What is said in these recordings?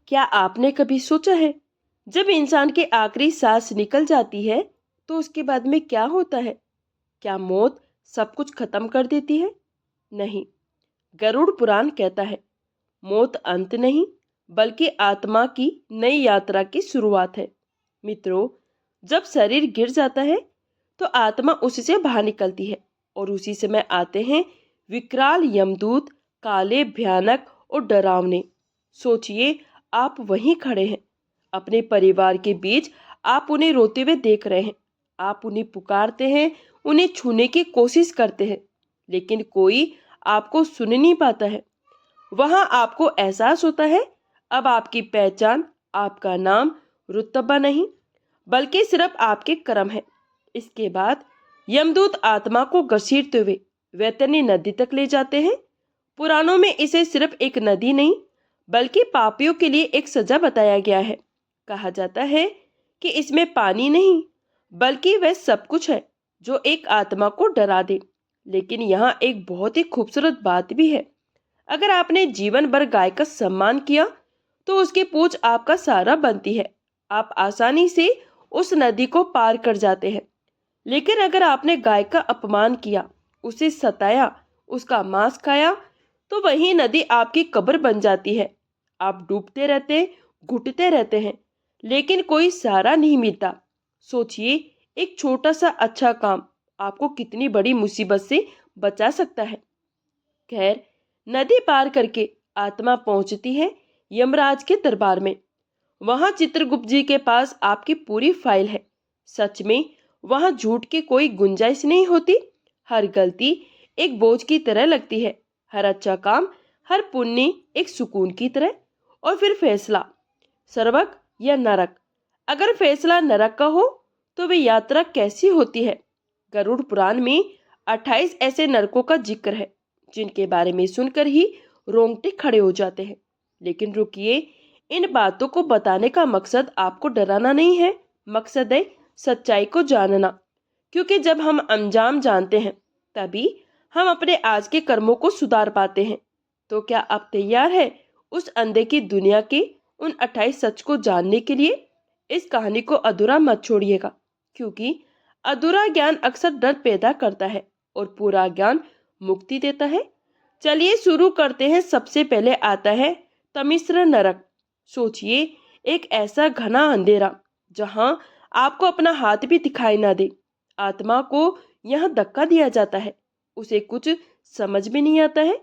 क्या आपने कभी सोचा है, जब इंसान की आखिरी सांस निकल जाती है तो उसके बाद में क्या होता है? क्या मौत सब कुछ खत्म कर देती है? नहीं। गरुड़ पुराण कहता है, मौत अंत नहीं, बल्कि आत्मा की नई यात्रा की शुरुआत है। मित्रों, जब शरीर गिर जाता है तो आत्मा उससे बाहर निकलती है और उसी समय आते हैं विकराल यमदूत, काले, भयानक और डरावने। सोचिए, आप वहीं खड़े हैं अपने परिवार के बीच। आप उन्हें रोते हुए देख रहे हैं, आप उन्हें पुकारते हैं, उन्हें छूने की कोशिश करते हैं, लेकिन कोई आपको सुन नहीं पाता है। वहां आपको एहसास होता है, अब आपकी पहचान, आपका नाम, रुतबा नहीं, बल्कि सिर्फ आपके कर्म है। इसके बाद यमदूत आत्मा को घसीटते हुए वैतरणी नदी तक ले जाते हैं। पुराणों में इसे सिर्फ एक नदी नहीं, बल्कि पापियों के लिए एक सजा बताया गया है। कहा जाता है कि इसमें पानी नहीं, बल्कि वह सब कुछ है जो एक आत्मा को डरा दे। लेकिन यहाँ एक बहुत ही खूबसूरत बात भी है। अगर आपने जीवन भर गाय का सम्मान किया तो उसकी पूंछ आपका सहारा बनती है। आप आसानी से उस नदी को पार कर जाते हैं। लेकिन अगर आपने गाय का अपमान किया, उसे सताया, उसका मांस खाया, तो वही नदी आपकी कब्र बन जाती है। आप डूबते रहते, घुटते रहते हैं, लेकिन कोई सहारा नहीं मिलता। सोचिए, एक छोटा सा अच्छा काम आपको कितनी बड़ी मुसीबत से बचा सकता है। खैर, नदी पार करके आत्मा पहुंचती है यमराज के दरबार में। वहां चित्रगुप्त जी के पास आपकी पूरी फाइल है। सच में वहां झूठ की कोई गुंजाइश नहीं होती। हर गलती एक बोझ की तरह लगती है, हर अच्छा काम, हर पुण्य एक सुकून की तरह। और फिर फैसला, स्वर्ग या नरक। अगर फैसला नरक का हो तो वे यात्रा कैसी होती है? गरुड़ पुराण में 28 ऐसे नरकों का जिक्र है, जिनके बारे में सुनकर ही रोंगटे खड़े हो जाते हैं। लेकिन रुकिए, इन बातों को बताने का मकसद आपको डराना नहीं है, मकसद है सच्चाई को जानना। क्योंकि जब हम अंजाम जानते हैं, तभी हम अपने आज के कर्मों को सुधार पाते हैं। तो क्या आप तैयार है उस अंधे की दुनिया के उन 28 सच को जानने के लिए? इस कहानी को अधूरा मत छोड़िएगा, क्योंकि अधूरा ज्ञान अक्सर डर पैदा करता है और पूरा ज्ञान मुक्ति देता है। चलिए शुरू करते हैं। सबसे पहले आता है तमिश्र नरक। सोचिए, एक ऐसा घना अंधेरा जहां आपको अपना हाथ भी दिखाई ना दे। आत्मा को यहाँ धक्का दिया जाता है, उसे कुछ समझ में नहीं आता है।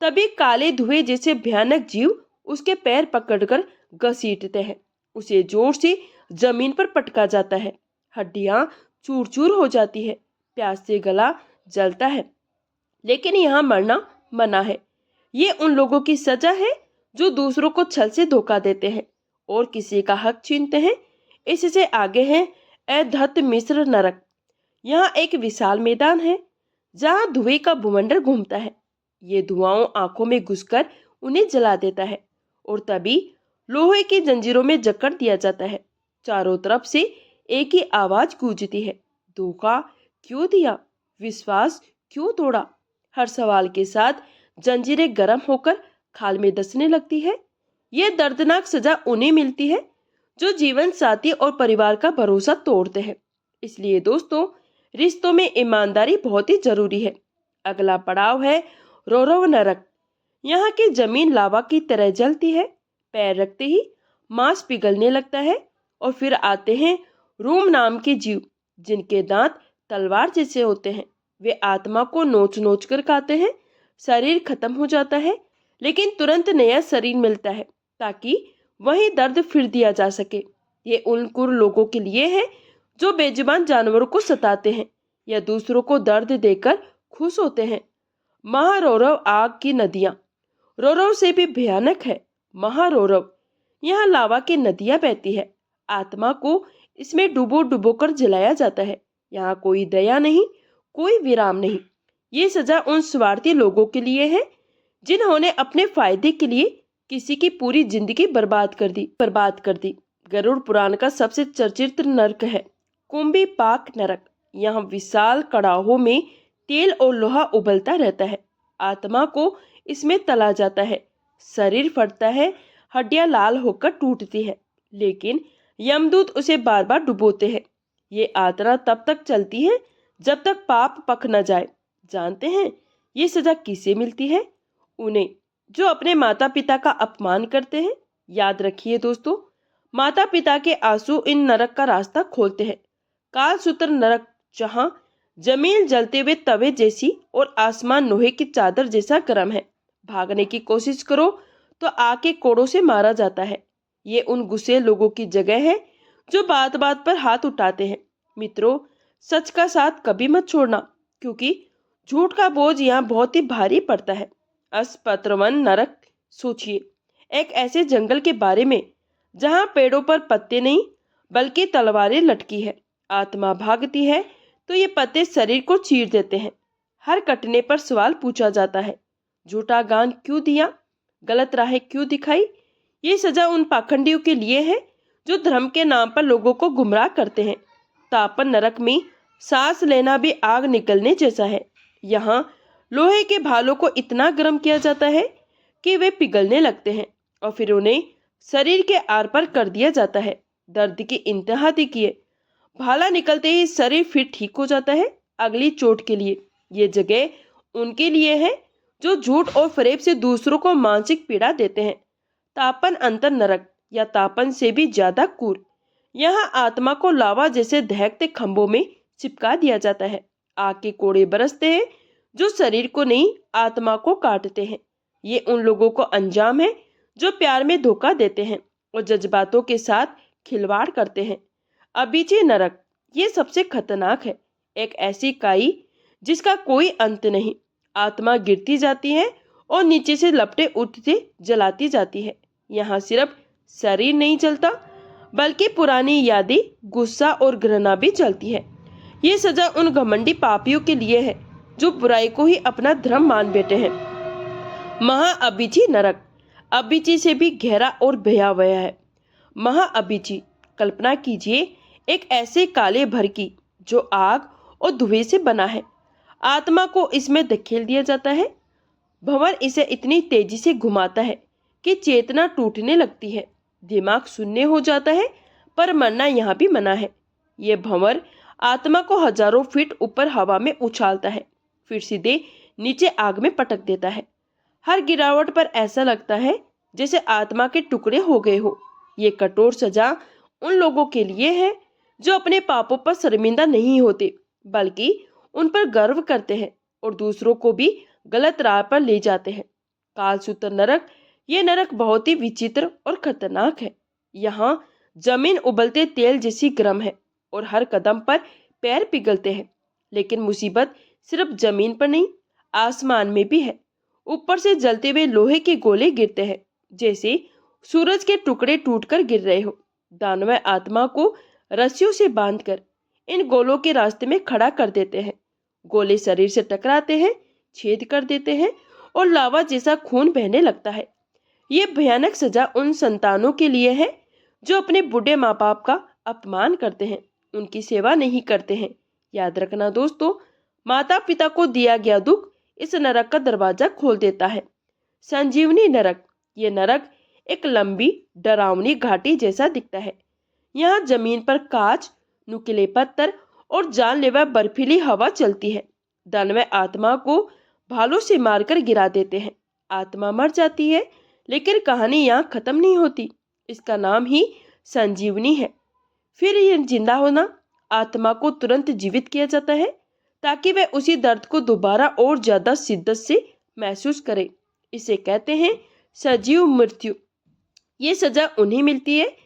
तभी काले धुएं जैसे भयानक जीव उसके पैर पकड़कर घसीटते हैं। उसे जोर से जमीन पर पटका जाता है, हड्डियां चूर चूर हो जाती है, प्यास से गला जलता है। लेकिन यहाँ मरना मना है। ये उन लोगों की सजा है जो दूसरों को छल से धोखा देते हैं और किसी का हक छीनते हैं। इससे आगे है अधत मिश्र नरक। यहाँ एक विशाल मैदान है जहाँ धुएं का भूमंडल घूमता है। ये धुआं आंखों में घुसकर उन्हें जला देता है और तभी लोहे की जंजीरों में जकड़ दिया जाता है। चारों तरफ से एक ही आवाज गूंजती है, धोखा क्यों दिया, विश्वास क्यों तोड़ा। हर सवाल के साथ जंजीरें गर्म होकर खाल में धंसने लगती है। ये दर्दनाक सजा उन्हें मिलती है जो जीवन साथी और परिवार का भरोसा तोड़ते हैं। इसलिए दोस्तों, रिश्तों में ईमानदारी बहुत ही जरूरी है। अगला पड़ाव है रौरव नरक। यहाँ की जमीन लावा की तरह जलती है। पैर रखते ही मांस पिघलने लगता है। और फिर आते हैं रूम नाम के जीव, जिनके दांत तलवार जैसे होते हैं। वे आत्मा को नोच नोच कर खाते हैं। शरीर खत्म हो जाता है, लेकिन तुरंत नया शरीर मिलता है ताकि वही दर्द फिर दिया जा सके। ये उन कुर लोगों के लिए है जो बेजुबान जानवरों को सताते हैं या दूसरों को दर्द देकर खुश होते हैं। महारौरव आग की नदियां रौरव से भी भयानक है। महारौरव, यहाँ लावा की नदियां बहती है। आत्मा को इसमें डुबो डुबो कर जलाया जाता है। यहाँ कोई दया नहीं, कोई विराम नहीं। ये सजा उन स्वार्थी लोगों के लिए है जिन्होंने अपने फायदे के लिए किसी की पूरी जिंदगी बर्बाद कर दी। गरुड़ पुराण का सबसे चर्चित नरक है कुंभी पाक नरक। यहाँ विशाल कड़ाहों में तेल और लोहा उबलता रहता है। आत्मा को इसमें तला जाता है, शरीर फटता है, हड्डियां लाल होकर टूटती है, लेकिन यमदूत उसे बार बार डुबोते हैं। ये यात्रा तब तक चलती है जब तक पाप पक न जाए। जानते हैं ये सजा किसे मिलती है? उन्हें जो अपने माता पिता का अपमान करते हैं। याद रखिए दोस्तों, माता पिता के आंसू इन नरक का रास्ता खोलते हैं। कालसूत्र नरक, जहाँ जमीन जलते हुए तवे जैसी और आसमान लोहे की चादर जैसा गर्म है। भागने की कोशिश करो तो आग के कोड़ों से मारा जाता है। ये उन गुस्से लोगों की जगह है जो बात बात पर हाथ उठाते हैं। मित्रों, सच का साथ कभी मत छोड़ना, क्योंकि झूठ का बोझ यहाँ बहुत ही भारी पड़ता है। अस्पत्रवन नरक, सोचिए, एक ऐसे जंगल के बारे में जहाँ पेड़ों पर पत्ते नहीं बल्कि तलवारें लटकी है। आत्मा भागती है तो ये पत्ते शरीर को चीर देते हैं। हर कटने पर सवाल पूछा जाता है, झूठा गान क्यों दिया, गलत राहें क्यों दिखाई। ये सजा उन पाखंडियों के लिए है जो धर्म के नाम पर लोगों को गुमराह करते हैं। तापन नरक में सांस लेना भी आग निकलने जैसा है। यहाँ लोहे के भालों को इतना गर्म किया जाता है कि वे पिघलने लगते हैं और फिर उन्हें शरीर के आर पार कर दिया जाता है। दर्द की इंतहा देखिए, भाला निकलते ही शरीर फिर ठीक हो जाता है अगली चोट के लिए। ये जगह उनके लिए है जो झूठ और फरेब से दूसरों को मानसिक पीड़ा देते हैं। तापन अंतर नरक, या तापन से भी ज्यादा क्रूर। यहाँ आत्मा को लावा जैसे दहकते खंभों में चिपका दिया जाता है। आग के कोड़े बरसते हैं जो शरीर को नहीं आत्मा को काटते हैं। ये उन लोगों को अंजाम है जो प्यार में धोखा देते हैं और जज्बातों के साथ खिलवाड़ करते हैं। अबीची नरक, ये सबसे खतरनाक है। एक ऐसी काई जिसका कोई अंत नहीं। आत्मा गिरती जाती है और नीचे से लपटे उठते जलाती जाती है। यहाँ सिर्फ शरीर नहीं जलता बल्कि पुरानी यादें, गुस्सा और घृणा भी जलती है। ये सजा उन घमंडी पापियों के लिए है जो बुराई को ही अपना धर्म मान बैठे हैं। महाअबिची नरक, अबिची से भी गहरा और भयावह है। महाअबिची, कल्पना कीजिए एक ऐसे काले भर की जो आग और धुएं से बना है। आत्मा को इसमें धकेल दिया जाता है। भंवर इसे इतनी तेजी से घुमाता है कि चेतना टूटने लगती है, दिमाग शून्य हो जाता है, पर मरना यहाँ भी मना है। ये भंवर आत्मा को हजारों फीट ऊपर हवा में उछालता है, फिर सीधे नीचे आग में पटक देता है। हर गिरावट पर ऐसा लगता है जैसे आत्मा के टुकड़े हो गए हो। ये कठोर सजा उन लोगों के लिए है जो अपने पापों पर शर्मिंदा नहीं होते बल्कि उन पर गर्व करते हैं और दूसरों को भी गलत राह पर ले जाते हैं। कालसूत्र नरक, ये नरक बहुत ही विचित्र और खतरनाक है। यहाँ जमीन उबलते तेल जैसी गर्म है और हर कदम पर पैर पिघलते हैं। लेकिन मुसीबत सिर्फ जमीन पर नहीं, आसमान में भी है। ऊपर से जलते हुए लोहे के गोले गिरते हैं जैसे सूरज के टुकड़े टूटकर गिर रहे हो। दानव आत्मा को रस्सियों से बांधकर इन गोलों के रास्ते में खड़ा कर देते हैं। गोले शरीर से टकराते हैं, छेद कर देते हैं और लावा जैसा खून बहने लगता है। ये भयानक सजा उन संतानों के लिए है जो अपने बूढ़े माँ बाप का अपमान करते हैं, उनकी सेवा नहीं करते हैं। याद रखना दोस्तों, माता पिता को दिया गया दुख इस नरक का दरवाजा खोल देता है। संजीवनी नरक, ये नरक एक लंबी डरावनी घाटी जैसा दिखता है। यहाँ जमीन पर कांच, नुकीले पत्थर और जानलेवा बर्फीली हवा चलती है। दानव आत्मा को भालों से मारकर गिरा देते हैं। आत्मा मर जाती है, लेकिन कहानी यहाँ खत्म नहीं होती। इसका नाम ही संजीवनी है। फिर ये जिंदा होना, आत्मा को तुरंत जीवित किया जाता है ताकि वह उसी दर्द को दोबारा और ज्यादा शिद्दत से महसूस करे। इसे कहते हैं सजीव मृत्यु। ये सजा उन्हें मिलती है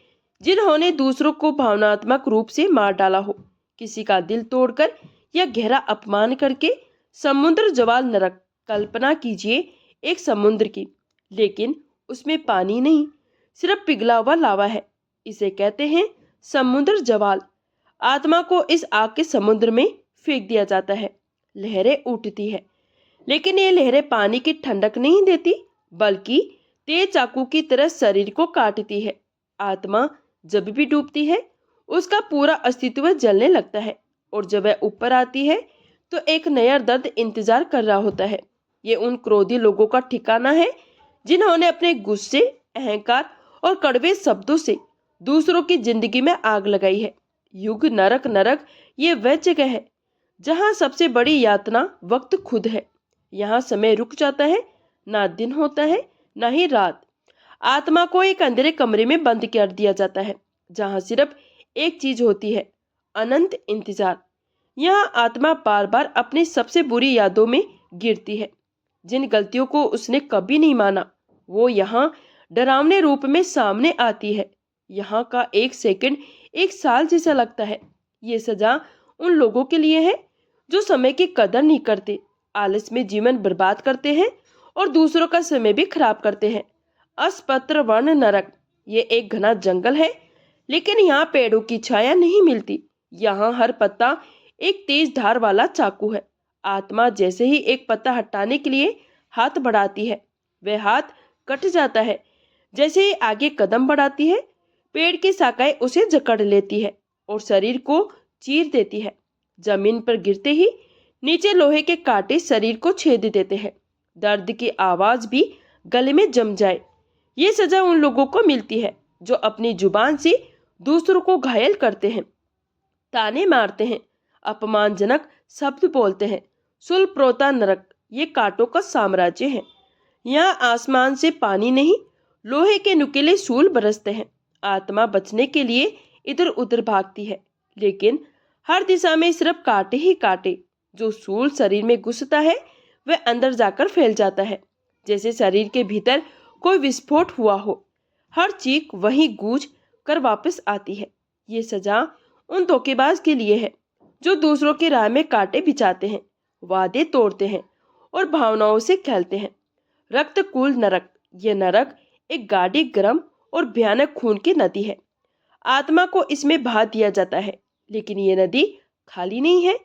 जिन्होंने दूसरों को भावनात्मक रूप से मार डाला हो, किसी का दिल तोड़कर या गहरा अपमान करके। समुद्र जवाल नरक, कल्पना कीजिए एक समुद्र की, लेकिन उसमें पानी नहीं, सिर्फ पिघला हुआ लावा है। इसे कहते हैं समुद्र जवाल। आत्मा को इस आग के समुद्र में फेंक दिया जाता है। लहरें उठती है, लेकिन ये लहरें पानी की ठंडक नहीं देती बल्कि तेज चाकू की तरह शरीर को काटती है। आत्मा जब भी डूबती है उसका पूरा अस्तित्व जलने लगता है और जब वह ऊपर आती है तो एक नया दर्द इंतजार कर रहा होता है। ये उन क्रोधी लोगों का ठिकाना है जिन्होंने अपने गुस्से अहंकार और कड़वे शब्दों से दूसरों की जिंदगी में आग लगाई है। युग नरक नरक ये वह जगह है जहाँ सबसे बड़ी यातना वक्त खुद है। यहाँ समय रुक जाता है, ना दिन होता है ना ही रात। आत्मा को एक अंधेरे कमरे में बंद कर दिया जाता है जहाँ सिर्फ एक चीज होती है, अनंत इंतजार। यहाँ आत्मा बार बार अपनी सबसे बुरी यादों में गिरती है। जिन गलतियों को उसने कभी नहीं माना वो यहाँ डरावने रूप में सामने आती है। यहाँ का एक सेकंड एक साल जैसा लगता है। ये सजा उन लोगों के लिए है जो समय की कदर नहीं करते, आलस में जीवन बर्बाद करते हैं और दूसरों का समय भी खराब करते हैं। अस्पत्र वर्ण नरक ये एक घना जंगल है, लेकिन यहाँ पेड़ों की छाया नहीं मिलती। यहाँ हर पत्ता एक तेज धार वाला चाकू है। आत्मा जैसे ही एक पत्ता हटाने के लिए हाथ बढ़ाती है, वह हाथ कट जाता है। जैसे ही आगे कदम बढ़ाती है, पेड़ की शाखाएं उसे जकड़ लेती है और शरीर को चीर देती है। जमीन पर गिरते ही नीचे लोहे के कांटे शरीर को छेद देते हैं। दर्द की आवाज भी गले में जम जाए। ये सजा उन लोगों को मिलती है जो अपनी जुबान से दूसरों को घायल करते हैं, ताने मारते हैं, अपमानजनक शब्द बोलते हैं। सुलप्रोता नरक ये कांटों का साम्राज्य है। यहाँ आसमान से पानी नहीं, लोहे के नुकीले शूल बरसते हैं। आत्मा बचने के लिए इधर उधर भागती है, लेकिन हर दिशा में सिर्फ कांटे ही कांटे। जो शूल शरीर में घुसता है वह अंदर जाकर फैल जाता है, जैसे शरीर के भीतर कोई विस्फोट हुआ हो। हर चीख वहीं गूंज कर वापस आती है। ये सजा उन धोखेबाज के लिए है जो दूसरों की राह में कांटे बिछाते हैं, वादे तोड़ते हैं और भावनाओं से खेलते हैं। रक्त कूल नरक ये नरक एक गाढ़ी गर्म और भयानक खून की नदी है। आत्मा को इसमें बहा दिया जाता है, लेकिन ये नदी खाली नहीं है।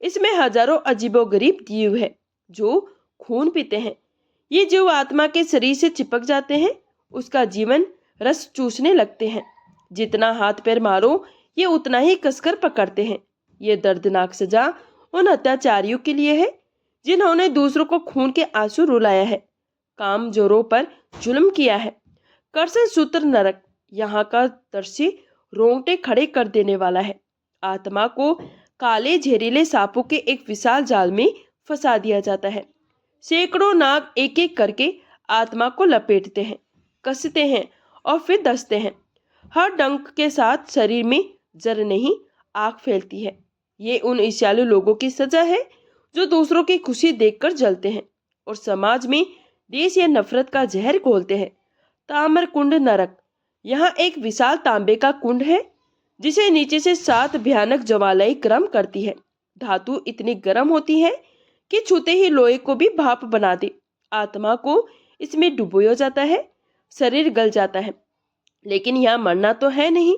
इसमें हजारों अजीबोगरीब जीव है जो खून पीते हैं। ये जीव आत्मा के शरीर से चिपक जाते हैं, उसका जीवन रस चूसने लगते हैं। जितना हाथ पैर मारो ये उतना ही कसकर पकड़ते हैं। ये दर्दनाक सजा उन अत्याचारियों के लिए है जिन्होंने दूसरों को खून के आंसू रुलाया है, काम जोरों पर जुल्म किया है। कर्षण सूत्र नरक यहाँ का दृश्य रोंगटे खड़े कर देने वाला है। आत्मा को काले जहरीले सांपों के एक विशाल जाल में फंसा दिया जाता है। सैकड़ों नाग एक एक करके आत्मा को लपेटते हैं, कसते हैं और फिर डसते हैं। हर डंक के साथ शरीर में जर नहीं आग फैलती है। ये उन ईर्ष्यालु लोगों की सजा है जो दूसरों की खुशी देखकर जलते हैं और समाज में देश या नफरत का जहर घोलते हैं। ताम्र कुंड नरक यहाँ एक विशाल तांबे का कुंड है जिसे नीचे से 7 भयानक ज्वालाएं गर्म करती है। धातु इतनी गर्म होती है कि छूते ही लोहे को भी भाप बना दे। आत्मा को इसमें डुबोया जाता है, शरीर गल जाता है, लेकिन यहाँ मरना तो है नहीं।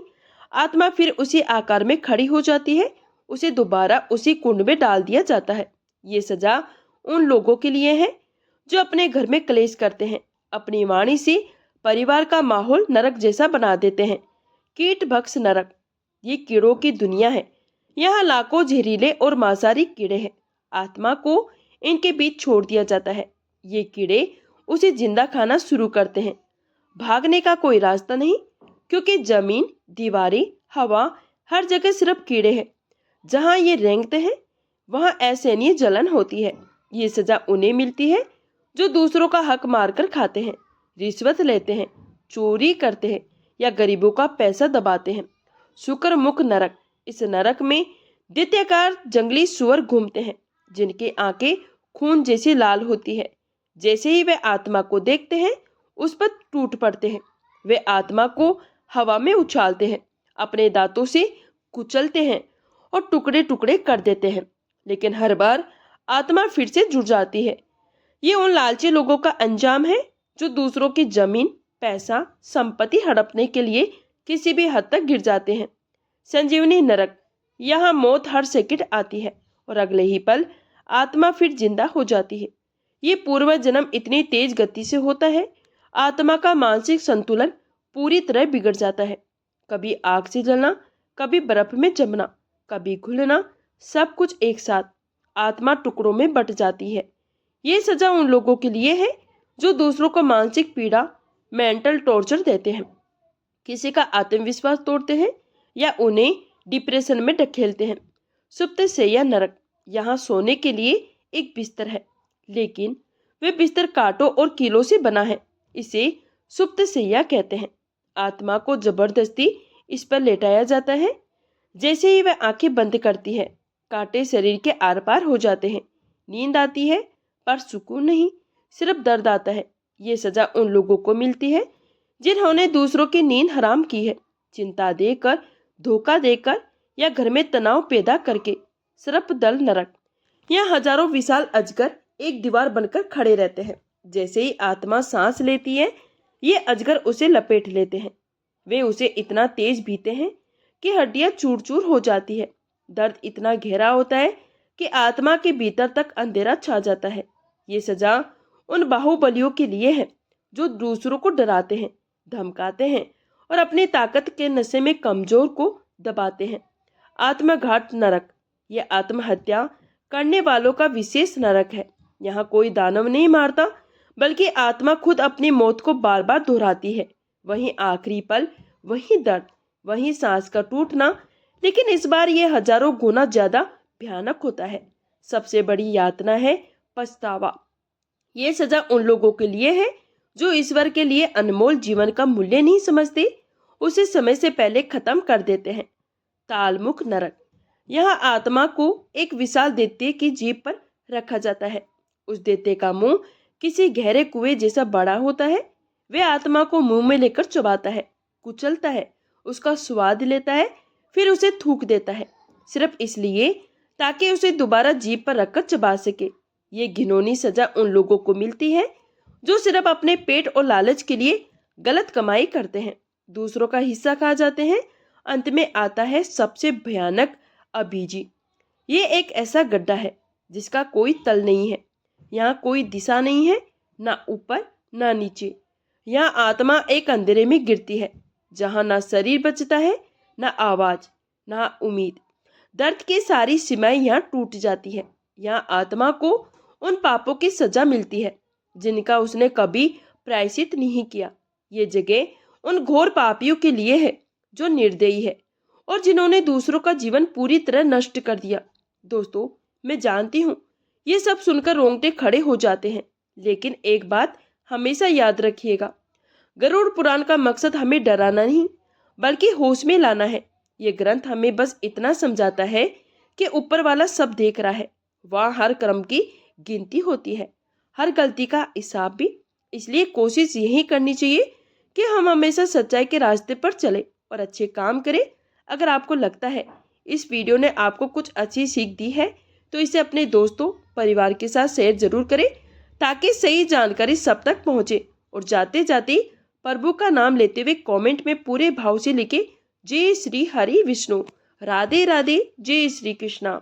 आत्मा फिर उसी आकार में खड़ी हो जाती है, उसे दोबारा उसी कुंड में डाल दिया जाता है। ये सजा उन लोगों के लिए है जो अपने घर में क्लेश करते हैं, अपनी वाणी से परिवार का माहौल नरक जैसा बना देते हैं। कीट भक्ष नरक ये कीड़ों की दुनिया है। यहाँ लाखों जहरीले और मांसाहारी कीड़े हैं। आत्मा को इनके बीच छोड़ दिया जाता है। ये कीड़े उसे जिंदा खाना शुरू करते हैं। भागने का कोई रास्ता नहीं, क्योंकि जमीन, दीवारें, हवा, हर जगह सिर्फ कीड़े हैं। जहाँ ये रेंगते हैं वहाँ असहनीय जलन होती है। ये सजा उन्हें मिलती है जो दूसरों का हक मारकर खाते हैं, रिश्वत लेते हैं, चोरी करते हैं या गरीबों का पैसा दबाते हैं। शुक्र मुख नरक इस नरक में दैत्याकार जंगली सुअर घूमते हैं जिनकी आंखें खून जैसी लाल होती है। जैसे ही वे आत्मा को देखते हैं उस पर टूट पड़ते हैं। वे आत्मा को हवा में उछालते हैं, अपने दांतों से कुचलते हैं और टुकड़े टुकड़े कर देते हैं, लेकिन हर बार आत्मा फिर से जुड़ जाती है। ये उन लालची लोगों का अंजाम है जो दूसरों की जमीन, पैसा, संपत्ति हड़पने के लिए किसी भी हद तक गिर जाते हैं। संजीवनी नरक यहाँ मौत हर सेकंड आती है और अगले ही पल आत्मा फिर जिंदा हो जाती है। ये पूर्व जन्म इतनी तेज गति से होता है, आत्मा का मानसिक संतुलन पूरी तरह बिगड़ जाता है। कभी आग से जलना, कभी बर्फ में जमना, कभी घुलना, सब कुछ एक साथ। आत्मा टुकड़ों में बट जाती है। ये सजा उन लोगों के लिए है जो दूसरों को मानसिक पीड़ा मेंटल टॉर्चर देते हैं, किसी का आत्मविश्वास तोड़ते हैं या उन्हें डिप्रेशन में ढकेलते हैं। सुप्त शैया नरक। यहाँ सोने के लिए एक बिस्तर है, लेकिन वे बिस्तर कांटों और कीलों से बना है। इसे सुप्त शैया कहते हैं। आत्मा को जबरदस्ती इस पर लेटाया जाता है। जैसे ही वह आंखें बंद करती है, कांटे शरीर के आर पार हो जाते हैं। नींद आती है, पर सुकून नहीं, सिर्फ दर्द आता है। ये सजा उन लोगों को मिलती है जिन्होंने दूसरों की नींद हराम की है, चिंता देकर, धोखा देकर या घर में तनाव पैदा करके। सर्प दल नरक। यहाँ हजारों विशाल अजगर एक दीवार बनकर खड़े रहते हैं। जैसे ही आत्मा सांस लेती है, ये अजगर उसे लपेट लेते हैं। वे उसे इतना तेज भीते हैं कि हड्डियां चूर चूर हो जाती है। दर्द इतना गहरा होता है कि आत्मा के भीतर तक अंधेरा छा जाता है। ये सजा उन बाहुबलियों के लिए है जो दूसरों को डराते हैं, धमकाते हैं और अपनी ताकत के नशे में कमजोर को दबाते हैं। आत्मघात नरक। यह आत्महत्या करने वालों का विशेष नरक है। यहाँ कोई दानव नहीं मारता, बल्कि आत्मा खुद अपनी मौत को बार बार दोहराती है। वहीं आखिरी पल, वहीं दर्द, वहीं सांस का टूटना, लेकिन इस बार यह हजारों गुना ज्यादा भयानक होता है। सबसे बड़ी यातना है पछतावा। ये सजा उन लोगों के लिए है जो ईश्वर के लिए अनमोल जीवन का मूल्य नहीं समझते, उसे समय से पहले खत्म कर देते हैं। तालमुख नरक। यहाँ आत्मा को एक विशाल दैत्य की जीभ पर रखा जाता है। उस दैत्य का मुंह किसी गहरे कुएं जैसा बड़ा होता है। वे आत्मा को मुंह में लेकर चबाता है, कुचलता है, उसका स्वाद लेता है, फिर उसे थूक देता है, सिर्फ इसलिए ताकि उसे दोबारा जीभ पर रखकर चबा सके। ये घिनौनी सजा उन लोगों को मिलती है जो सिर्फ अपने पेट और लालच के लिए गलत कमाई करते हैं, दूसरों का हिस्सा खा जाते हैं। अंत में आता है सबसे भयानक अभिजी। ये एक ऐसा गड्ढा है जिसका कोई तल नहीं है। यहाँ कोई दिशा नहीं है, ना ऊपर ना नीचे। यहाँ आत्मा एक अंधेरे में गिरती है जहाँ ना शरीर बचता है, ना आवाज, ना उम्मीद। दर्द की सारी सीमाएं यहाँ टूट जाती है। यहाँ आत्मा को उन पापों की सजा मिलती है जिनका उसने कभी प्रायश्चित नहीं किया। ये जगह उन घोर पापियों के लिए है जो निर्दयी है और जिन्होंने दूसरों का जीवन पूरी तरह नष्ट कर दिया। दोस्तों, मैं जानती हूँ ये सब सुनकर रोंगटे खड़े हो जाते हैं, लेकिन एक बात हमेशा याद रखिएगा, गरुड़ पुराण का मकसद हमें डराना नहीं बल्कि होश में लाना है। ये ग्रंथ हमें बस इतना समझाता है कि ऊपर वाला सब देख रहा है, वहाँ हर कर्म की गिनती होती है, हर गलती का हिसाब भी। इसलिए कोशिश यही करनी चाहिए कि हम हमेशा सच्चाई के रास्ते पर चले और अच्छे काम करें। अगर आपको लगता है इस वीडियो ने आपको कुछ अच्छी सीख दी है तो इसे अपने दोस्तों, परिवार के साथ शेयर जरूर करें ताकि सही जानकारी सब तक पहुंचे। और जाते जाते प्रभु का नाम लेते हुए कमेंट में पूरे भाव से लिखे, जय श्री हरि विष्णु, राधे राधे, जय श्री कृष्णा।